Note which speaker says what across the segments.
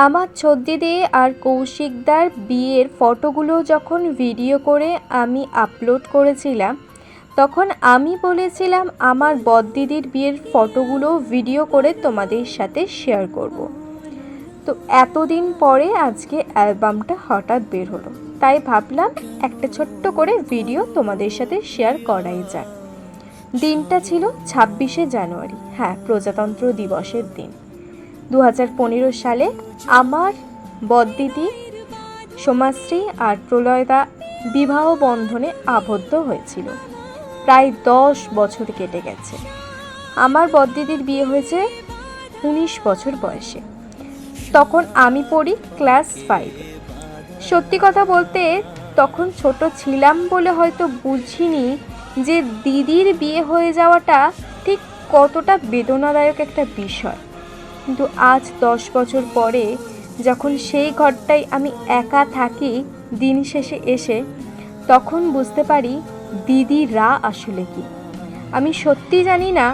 Speaker 1: আমার ছদ্দিদি আর কৌশিকদার বিয়ের ফটোগুলো যখন ভিডিও করে আমি আপলোড করেছিলাম, তখন আমি বলেছিলাম আমার বড়দিদির বিয়ের ফটোগুলো ভিডিও করে তোমাদের সাথে শেয়ার করব। তো এতদিন পরে আজকে অ্যালবামটা হঠাৎ বের হলো, তাই ভাবলাম একটা ছোট্ট করে ভিডিও তোমাদের সাথে শেয়ার করাই যাক। দিনটা ছিল 26শে জানুয়ারি, হ্যাঁ, প্রজাতন্ত্র দিবসের দিন। 2015 সালে আমার বড়দিদি সোমাশ্রী আর প্রলয়দা বিবাহ বন্ধনে আবদ্ধ হয়েছিল। প্রায় 10 বছর কেটে গেছে। আমার বড়দিদির বিয়ে হয়েছে 19 বছর বয়সে। তখন আমি পড়ি ক্লাস 5। সত্যি কথা বলতে তখন ছোট ছিলাম বলে হয়তো বুঝিনি যে দিদির বিয়ে হয়ে যাওয়াটা ঠিক কতটা বেদনাদায়ক একটা বিষয়। কিন্তু আজ 10 বছর পরে যখন সেই ঘরটায় আমি একা থাকি দিন শেষে এসে, তখন বুঝতে পারি দিদিরা আসলে কি। আমি সত্যি জানি না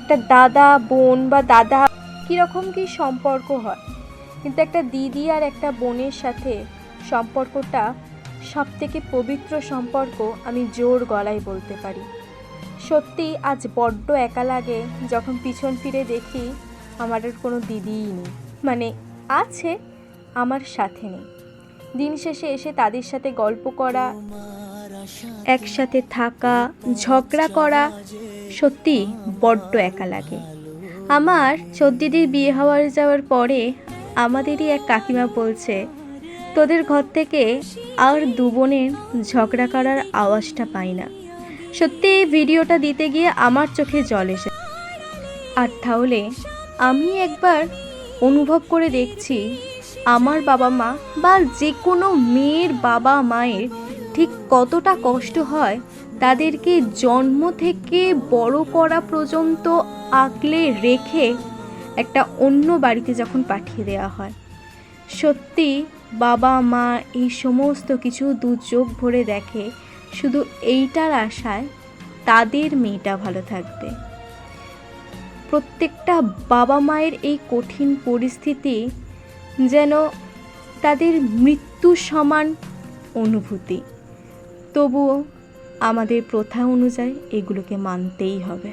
Speaker 1: একটা দাদা বোন বা দাদা কীরকম কী সম্পর্ক হয়, কিন্তু একটা দিদি আর একটা বোনের সাথে সম্পর্কটা সবথেকে পবিত্র সম্পর্ক আমি জোর গলায় বলতে পারি। সত্যি আজ বড্ড একা লাগে যখন পিছন ফিরে দেখি আমার আর কোনো দিদিই নেই, মানে আছে আমার সাথে নেই। দিন শেষে এসে তাদের সাথে গল্প করা, একসাথে থাকা, ঝগড়া করা সত্যি বড্ড একা লাগে। আমার ছদ্দিদির বিয়ে যাওয়ার পরে আমাদেরই এক কাকিমা বলছে, তোদের ঘর থেকে আর দু বোনের ঝগড়া করার আওয়াজটা পাই না। সত্যি এই ভিডিওটা দিতে গিয়ে আমার চোখে জল এসে, আর তাহলে আমি একবার অনুভব করে দেখছি আমার বাবা মা বা যে কোনো মেয়ের বাবা মায়ের ঠিক কতটা কষ্ট হয় তাদেরকে জন্ম থেকে বড় করা পর্যন্ত আগলে রেখে একটা অন্য বাড়িতে যখন পাঠিয়ে দেওয়া হয়। সত্যি বাবা মা এই সমস্ত কিছু দু চোখ ভরে দেখে শুধু এইটার আশায় তাদের মেয়েটা ভালো থাকবে। প্রত্যেকটা বাবা মায়ের এই কঠিন পরিস্থিতি যেন তাদের মৃত্যু সমান অনুভূতি। তবুও আমাদের প্রথা অনুযায়ী এগুলোকে মানতেই হবে।